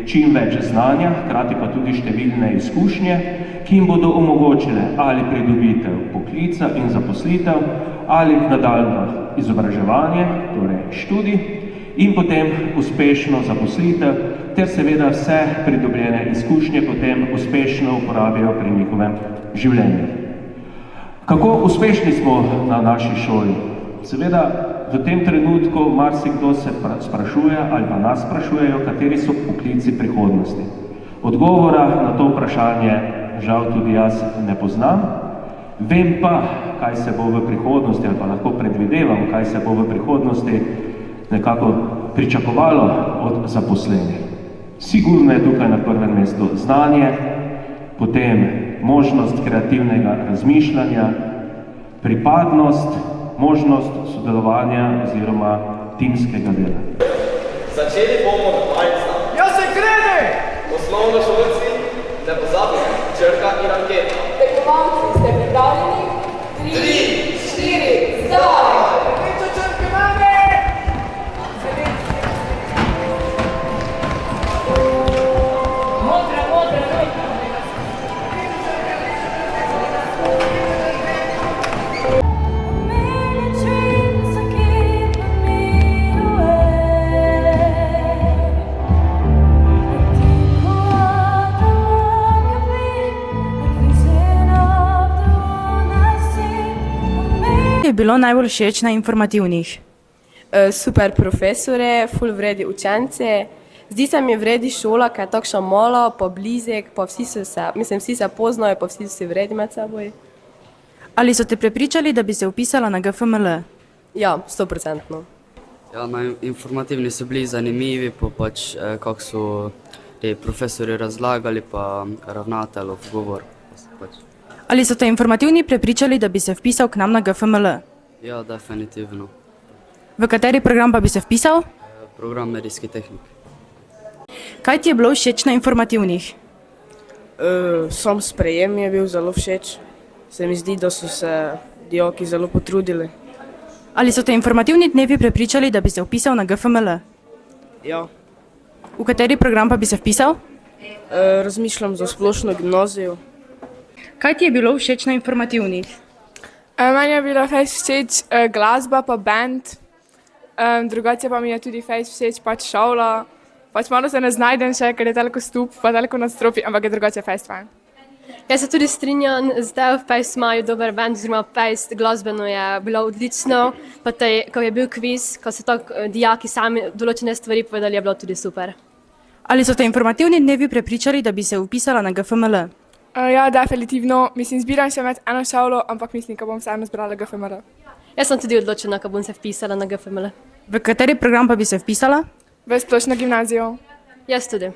čim več znanja, hkrati pa tudi številne izkušnje, ki jim bodo omogočile ali pridobitev poklica in zaposlitev, ali nadaljnje izobraževanje, torej študij, in potem uspešno zaposlitev, ter seveda vse pridobljene izkušnje potem uspešno uporabijo pri njihovem življenju. Kako uspešni smo na naši šoli? Seveda, v tem trenutku marsikdo se sprašuje ali pa nas sprašujejo, kateri so poklici prihodnosti. Odgovora na to vprašanje žal tudi jaz ne poznam. Vem pa, kaj se bo v prihodnosti, ali pa lahko predvidevam, kaj se bo v prihodnosti nekako pričakovalo od zaposlenih. Sigurno je tukaj na prvem mestu znanje, potem možnost kreativnega razmišljanja, pripadnost, možnost sodelovanja oziroma timskega dela. Začeli bomo na majca. Ja se grede! Osnovnošolci, ne pozabite, črka in anketa. Tekmovalci, ste pripravljeni? 3, 4, zdaj! Večo črke name! Modra, modra, modra! Je bilo najbolj všeč na informativnih? Super profesore, ful vredi učence. Zdi se mi vredi šola, ker je takšna mala, pa blizek, pa vsi se poznajo, pa vsi so si vredi med seboj. Ali so te prepričali, da bi se vpisala na GFML? Ja, 100%. Ja, na informativni so bili zanimivi, pa pač kako so te profesori razlagali, pa ravnatelj govor. Ali so te informativni prepričali, da bi se vpisal k nam na GFML? Ja, definitivno. V kateri program pa bi se vpisal? Program medijski tehnik. Kaj ti je bilo všeč na informativnih? Sam sprejem je bil zelo všeč. Se mi zdi, da so se dijaki zelo potrudili. Ali so te informativni dnevi prepričali, da bi se vpisal na GFML? Ja. V kateri program pa bi se vpisal? Razmišljam za splošno gimnazijo. Kaj ti je bilo všeč na informativnih? Meni je bila fejs všeč glasba pa band, drugače pa mi je tudi fejs všeč pač šola. Pač malo se ne znajdem še, ker je toliko stup, pa toliko nadstropij, ampak je drugače fejs fajn. Jaz se tudi strinjam, zdaj fejs imajo dober band, oziroma fejs glasbeno je bilo odlično, pa ko je bil kviz, ko so tako dijaki sami določene stvari povedali, je bilo tudi super. Ali so te informativni dnevi prepričali, da bi se vpisala na GFML? Ja, definitivno. Mislim, zbiram še med eno šolo, ampak mislim, da bom vseeno zbrala GFML. Jaz sem tudi odločena, ko bom se vpisala na GFML. V kateri program pa bi se vpisala? V splošno gimnazijo. Jaz tudi.